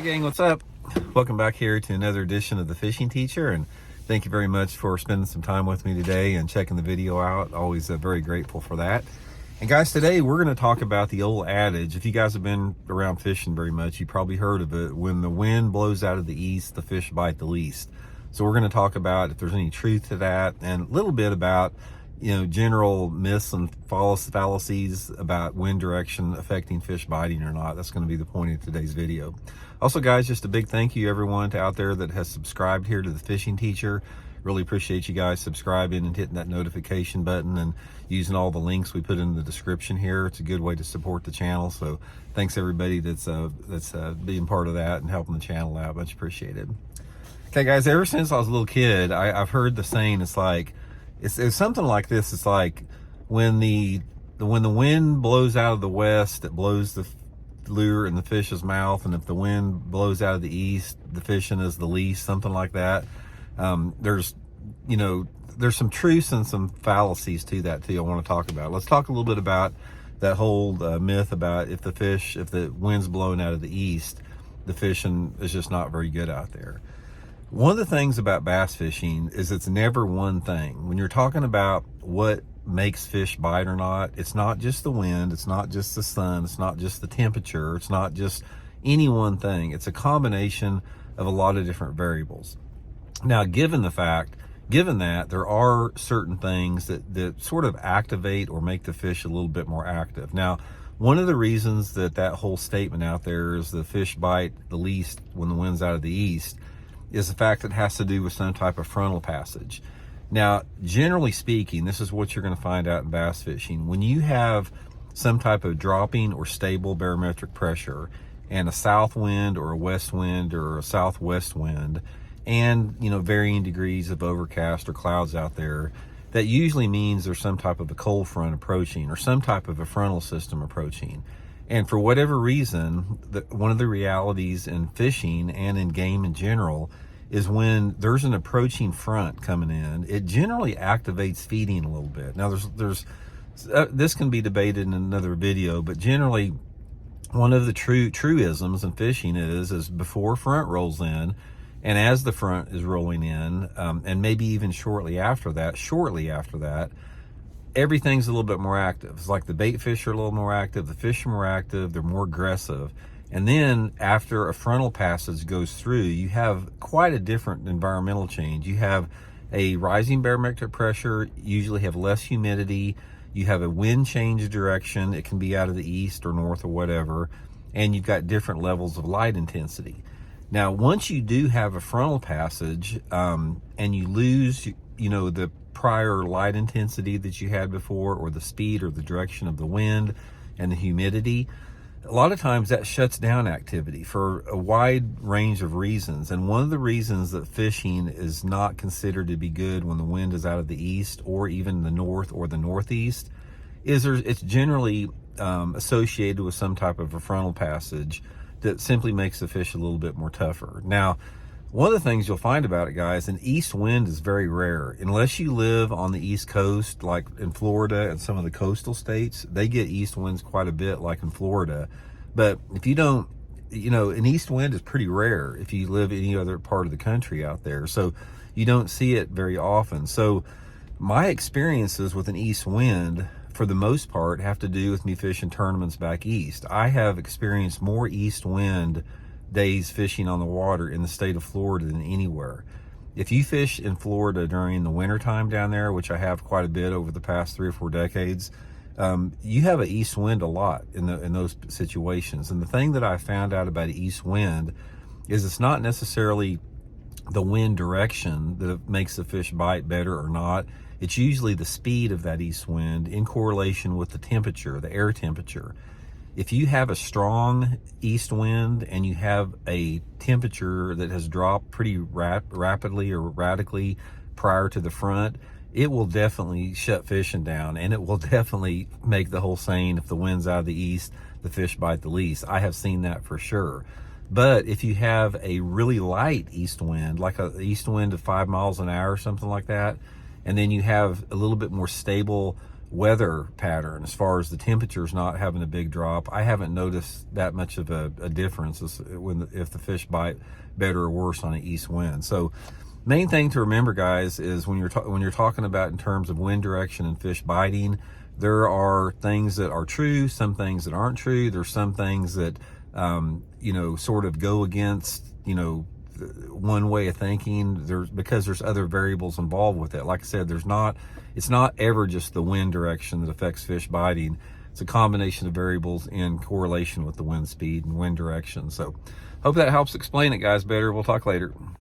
gang, what's up? Welcome back here to another edition of The Fishing Teacher, and thank you very much for spending some time with me today and checking the video out. Always very grateful for that. And guys, today we're going to talk about the old adage. If you guys have been around fishing very much, you probably heard of it. When the wind blows out of the east, the fish bite the least. So we're going to talk about if there's any truth to that, and a little bit about general myths and fallacies about wind direction affecting fish biting or not. That's going to be the point of today's video. Also, guys, just a big thank you everyone out there that has subscribed here to The Fishing Teacher. Really appreciate you guys subscribing and hitting that notification button and using all the links we put in the description here. It's a good way to support the channel. So thanks everybody that's being part of that and helping the channel out. Much appreciated. Okay, guys, ever since I was a little kid, I've heard the saying, it's something like this. It's like when the wind blows out of the west, it blows the lure in the fish's mouth, and if the wind blows out of the east, the fishing is the least, something like that. There's some truths and some fallacies to that too I want to talk about. Let's talk a little bit about that whole myth about if the wind's blowing out of the east, the fishing is just not very good out there. One of the things about bass fishing is it's never one thing. When you're talking about what makes fish bite or not, it's not just the wind, it's not just the sun, it's not just the temperature, it's not just any one thing. It's a combination of a lot of different variables. Now, given that there are certain things that sort of activate or make the fish a little bit more active. Now, one of the reasons that whole statement out there is the fish bite the least when the wind's out of the east is the fact that it has to do with some type of frontal passage. Now, generally speaking, this is what you're going to find out in bass fishing. When you have some type of dropping or stable barometric pressure and a south wind or a west wind or a southwest wind, and varying degrees of overcast or clouds out there, that usually means there's some type of a cold front approaching or some type of a frontal system approaching. And for whatever reason, one of the realities in fishing and in game in general is when there's an approaching front coming in, it generally activates feeding a little bit. Now, there's this can be debated in another video, but generally one of the truisms in fishing is before front rolls in, and as the front is rolling in, and maybe even shortly after that, everything's a little bit more active. It's like the bait fish are a little more active, the fish are more active, they're more aggressive. And then after a frontal passage goes through, you have quite a different environmental change. You have a rising barometric pressure, usually have less humidity, you have a wind change direction, it can be out of the east or north or whatever, and you've got different levels of light intensity. Now, once you do have a frontal passage, and you lose, the prior light intensity that you had before, or the speed or the direction of the wind and the humidity, a lot of times that shuts down activity for a wide range of reasons. And one of the reasons that fishing is not considered to be good when the wind is out of the east or even the north or the northeast is it's generally associated with some type of a frontal passage that simply makes the fish a little bit more tougher. Now, one of the things you'll find about it, guys, an east wind is very rare. Unless you live on the East Coast, like in Florida and some of the coastal states, they get east winds quite a bit, like in Florida. But if you don't, an east wind is pretty rare if you live any other part of the country out there. So you don't see it very often. So my experiences with an east wind, for the most part, have to do with me fishing tournaments back east. I have experienced more east wind days fishing on the water in the state of Florida than anywhere. If you fish in Florida during the winter time down there, which I have quite a bit over the past 3 or 4 decades, you have an east wind a lot in those situations. And the thing that I found out about east wind is it's not necessarily the wind direction that makes the fish bite better or not. It's usually the speed of that east wind in correlation with the temperature, the air temperature. If you have a strong east wind and you have a temperature that has dropped pretty rapidly or radically prior to the front, it will definitely shut fishing down, and it will definitely make the whole saying, if the wind's out of the east, the fish bite the least. I have seen that for sure. But if you have a really light east wind, like an east wind of 5 miles an hour or something like that, and then you have a little bit more stable weather pattern as far as the temperatures not having a big drop. I haven't noticed that much of a difference if the fish bite better or worse on an east wind. So main thing to remember, guys, is when you're talking about in terms of wind direction and fish biting, there are things that are true, some things that aren't true. There's some things that sort of go against one way of thinking, because there's other variables involved with it. Like I said, it's not ever just the wind direction that affects fish biting. It's a combination of variables in correlation with the wind speed and wind direction. So hope that helps explain it, guys, better. We'll talk later.